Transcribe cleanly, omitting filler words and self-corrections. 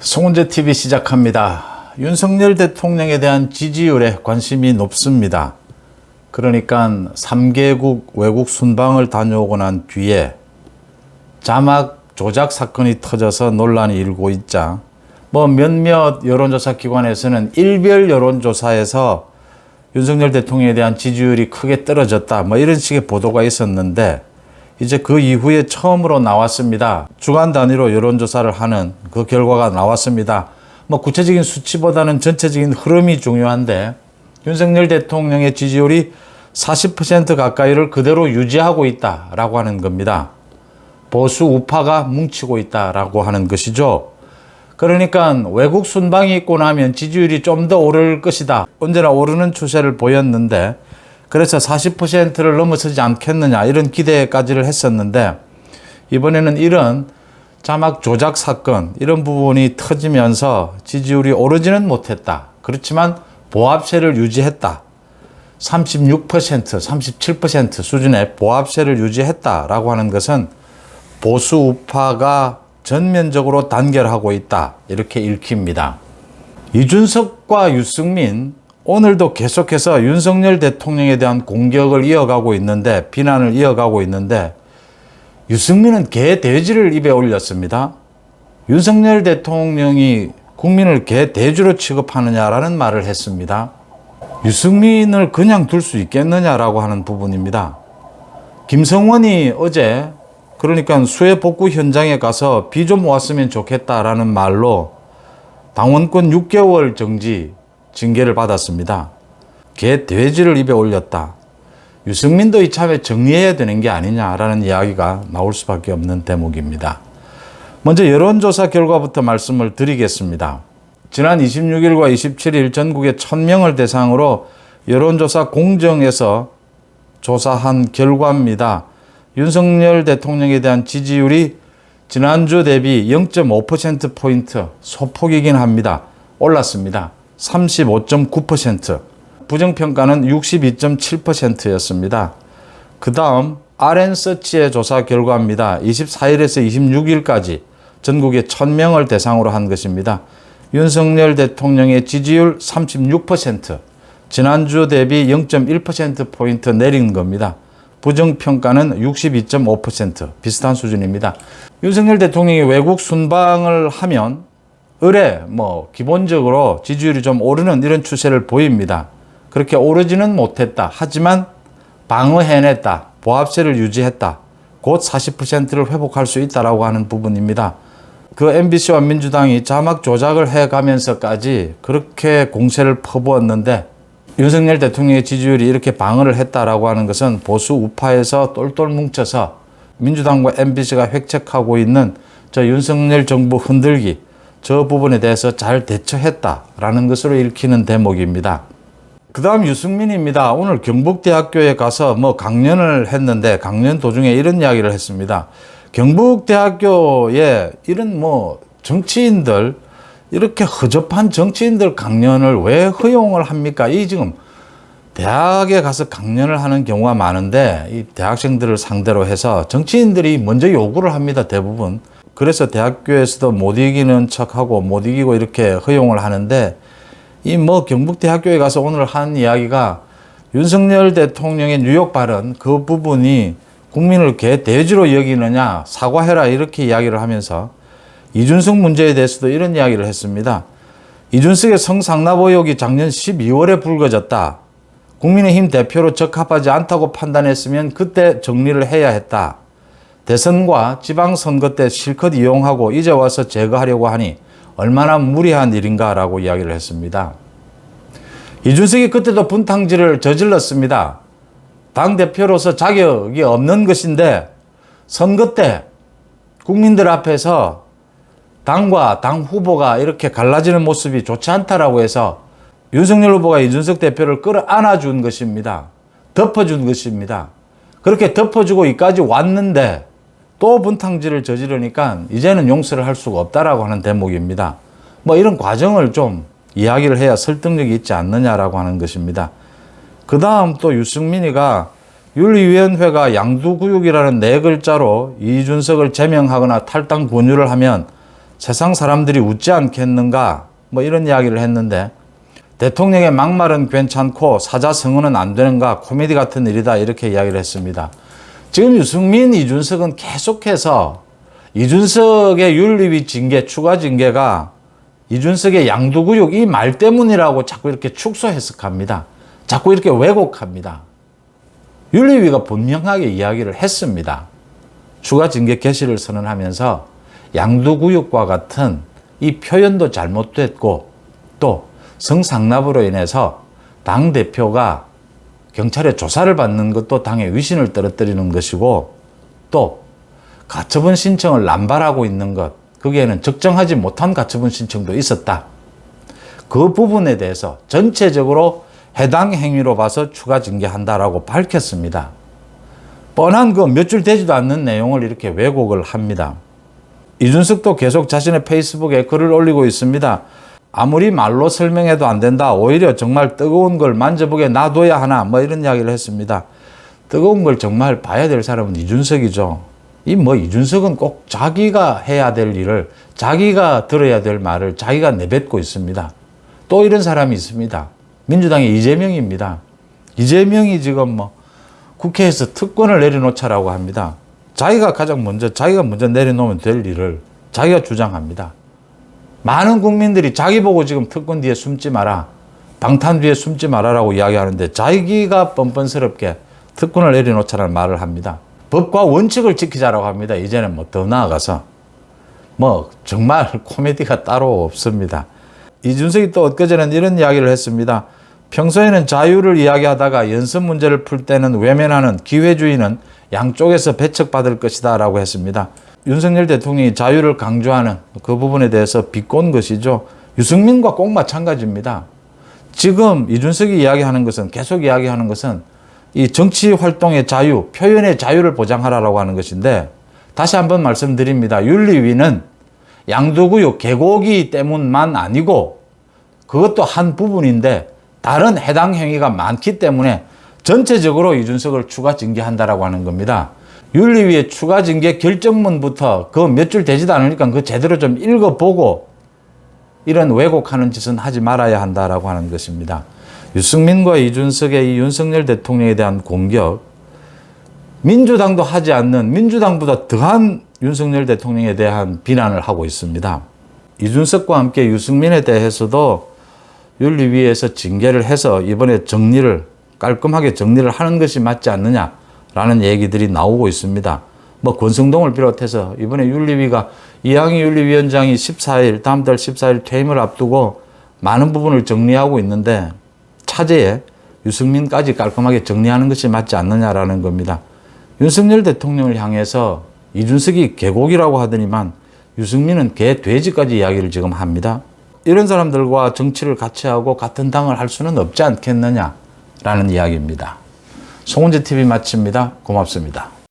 송은재 TV 시작합니다. 윤석열 대통령에 대한 지지율에 관심이 높습니다. 그러니까 3개국 외국 순방을 다녀오고 난 뒤에 자막 조작 사건이 터져서 논란이 일고 있자 몇몇 여론조사 기관에서는 일별 여론조사에서 윤석열 대통령에 대한 지지율이 크게 떨어졌다 이런 식의 보도가 있었는데 이제 그 이후에 처음으로 나왔습니다. 주간 단위로 여론조사를 하는 그 결과가 나왔습니다. 구체적인 수치보다는 전체적인 흐름이 중요한데 윤석열 대통령의 지지율이 40% 가까이를 그대로 유지하고 있다라고 하는 겁니다. 보수 우파가 뭉치고 있다라고 하는 것이죠. 그러니까 외국 순방이 있고 나면 지지율이 좀 더 오를 것이다. 언제나 오르는 추세를 보였는데 그래서 40%를 넘어서지 않겠느냐 이런 기대까지를 했었는데 이번에는 이런 자막 조작 사건 이런 부분이 터지면서 지지율이 오르지는 못했다. 그렇지만 보합세를 유지했다. 36%, 37% 수준의 보합세를 유지했다라고 하는 것은 보수 우파가 전면적으로 단결하고 있다. 이렇게 읽힙니다. 이준석과 유승민 오늘도 계속해서 윤석열 대통령에 대한 공격을 이어가고 있는데 비난을 이어가고 있는데 유승민은 개돼지를 입에 올렸습니다. 윤석열 대통령이 국민을 개돼지로 취급하느냐라는 말을 했습니다. 유승민을 그냥 둘 수 있겠느냐라고 하는 부분입니다. 김성원이 어제 그러니까 수해 복구 현장에 가서 비 좀 왔으면 좋겠다라는 말로 당원권 6개월 정지 징계를 받았습니다. 개 돼지를 입에 올렸다. 유승민도 이참에 정리해야 되는 게 아니냐라는 이야기가 나올 수밖에 없는 대목입니다. 먼저 여론조사 결과부터 말씀을 드리겠습니다. 지난 26일과 27일 전국의 1000명을 대상으로 여론조사 공정에서 조사한 결과입니다. 윤석열 대통령에 대한 지지율이 지난주 대비 0.5%포인트 소폭이긴 합니다. 올랐습니다. 35.9%, 부정평가는 62.7%였습니다. 그 다음 RN서치의 조사 결과입니다. 24일에서 26일까지 전국의 1000명을 대상으로 한 것입니다. 윤석열 대통령의 지지율 36%, 지난주 대비 0.1%포인트 내린 겁니다. 부정평가는 62.5%, 비슷한 수준입니다. 윤석열 대통령이 외국 순방을 하면 의뢰 기본적으로 지지율이 좀 오르는 이런 추세를 보입니다. 그렇게 오르지는 못했다. 하지만 방어해냈다. 보합세를 유지했다. 곧 40%를 회복할 수 있다라고 하는 부분입니다. 그 MBC와 민주당이 자막 조작을 해가면서까지 그렇게 공세를 퍼부었는데 윤석열 대통령의 지지율이 이렇게 방어를 했다라고 하는 것은 보수 우파에서 똘똘 뭉쳐서 민주당과 MBC가 획책하고 있는 저 윤석열 정부 흔들기 저 부분에 대해서 잘 대처했다라는 것으로 읽히는 대목입니다. 그 다음 유승민입니다. 오늘 경북대학교에 가서 강연을 했는데 강연 도중에 이런 이야기를 했습니다. 경북대학교에 이런 정치인들 이렇게 허접한 정치인들 강연을 왜 허용을 합니까? 이 지금 대학에 가서 강연을 하는 경우가 많은데 이 대학생들을 상대로 해서 정치인들이 먼저 요구를 합니다. 대부분. 그래서 대학교에서도 못 이기는 척하고 못 이기고 이렇게 허용을 하는데 이 경북대학교에 가서 오늘 한 이야기가 윤석열 대통령의 뉴욕 발언 그 부분이 국민을 개돼지로 여기느냐 사과해라 이렇게 이야기를 하면서 이준석 문제에 대해서도 이런 이야기를 했습니다. 이준석의 성상납 의혹이 작년 12월에 불거졌다. 국민의힘 대표로 적합하지 않다고 판단했으면 그때 정리를 해야 했다. 대선과 지방선거 때 실컷 이용하고 이제 와서 제거하려고 하니 얼마나 무리한 일인가라고 이야기를 했습니다. 이준석이 그때도 분탕질을 저질렀습니다. 당대표로서 자격이 없는 것인데 선거 때 국민들 앞에서 당과 당 후보가 이렇게 갈라지는 모습이 좋지 않다라고 해서 윤석열 후보가 이준석 대표를 끌어안아준 것입니다. 덮어준 것입니다. 그렇게 덮어주고 이까지 왔는데 또 분탕질을 저지르니까 이제는 용서를 할 수가 없다라고 하는 대목입니다. 이런 과정을 좀 이야기를 해야 설득력이 있지 않느냐라고 하는 것입니다. 그 다음 또 유승민이가 윤리위원회가 양두구육이라는 4글자로 이준석을 제명하거나 탈당 권유를 하면 세상 사람들이 웃지 않겠는가 뭐 이런 이야기를 했는데, 대통령의 막말은 괜찮고 사자성어는 안 되는가, 코미디 같은 일이다 이렇게 이야기를 했습니다. 지금 유승민, 이준석은 계속해서 이준석의 윤리위 징계, 추가 징계가 이준석의 양두구육 이 말 때문이라고 자꾸 이렇게 축소 해석합니다. 자꾸 이렇게 왜곡합니다. 윤리위가 분명하게 이야기를 했습니다. 추가 징계 개시를 선언하면서 양두구육과 같은 이 표현도 잘못됐고, 또 성상납으로 인해서 당대표가 경찰의 조사를 받는 것도 당의 위신을 떨어뜨리는 것이고, 또 가처분 신청을 남발하고 있는 것, 거기에는 적정하지 못한 가처분 신청도 있었다. 그 부분에 대해서 전체적으로 해당 행위로 봐서 추가 징계한다라고 밝혔습니다. 뻔한 그 몇 줄 되지도 않는 내용을 이렇게 왜곡을 합니다. 이준석도 계속 자신의 페이스북에 글을 올리고 있습니다. 아무리 말로 설명해도 안 된다. 오히려 정말 뜨거운 걸 만져보게 놔둬야 하나. 뭐 이런 이야기를 했습니다. 뜨거운 걸 정말 봐야 될 사람은 이준석이죠. 이준석은 꼭 자기가 해야 될 일을, 자기가 들어야 될 말을 자기가 내뱉고 있습니다. 또 이런 사람이 있습니다. 민주당의 이재명입니다. 이재명이 지금 국회에서 특권을 내려놓자라고 합니다. 자기가 먼저 내려놓으면 될 일을 자기가 주장합니다. 많은 국민들이 자기 보고 지금 특권 뒤에 숨지 마라, 방탄 뒤에 숨지 마라라고 이야기하는데, 자기가 뻔뻔스럽게 특권을 내려놓자라는 말을 합니다. 법과 원칙을 지키자라고 합니다. 이제는 더 나아가서 정말 코미디가 따로 없습니다. 이준석이 또 엊그제는 이런 이야기를 했습니다. 평소에는 자유를 이야기하다가 연습 문제를 풀 때는 외면하는 기회주의는 양쪽에서 배척받을 것이다 라고 했습니다. 윤석열 대통령이 자유를 강조하는 그 부분에 대해서 비꼰 것이죠. 유승민과 꼭 마찬가지입니다. 지금 이준석이 계속 이야기하는 것은 이 정치 활동의 자유, 표현의 자유를 보장하라고 하는 것인데, 다시 한번 말씀드립니다. 윤리위는 양두구육 개고기 때문만 아니고 그것도 한 부분인데, 다른 해당 행위가 많기 때문에 전체적으로 이준석을 추가 징계한다라고 하는 겁니다. 윤리위의 추가 징계 결정문부터 그 몇 줄 되지도 않으니까 그 제대로 좀 읽어보고 이런 왜곡하는 짓은 하지 말아야 한다라고 하는 것입니다. 유승민과 이준석의 이 윤석열 대통령에 대한 공격, 민주당도 하지 않는, 민주당보다 더한 윤석열 대통령에 대한 비난을 하고 있습니다. 이준석과 함께 유승민에 대해서도 윤리위에서 징계를 해서 이번에 깔끔하게 정리를 하는 것이 맞지 않느냐라는 얘기들이 나오고 있습니다. 권성동을 비롯해서 이번에 윤리위가, 이항희 윤리위원장이 다음 달 14일 퇴임을 앞두고 많은 부분을 정리하고 있는데, 차제에 유승민까지 깔끔하게 정리하는 것이 맞지 않느냐라는 겁니다. 윤석열 대통령을 향해서 이준석이 개고기라고 하더니만 유승민은 개, 돼지까지 이야기를 지금 합니다. 이런 사람들과 정치를 같이 하고 같은 당을 할 수는 없지 않겠느냐라는 이야기입니다. 송은재 TV 마칩니다. 고맙습니다.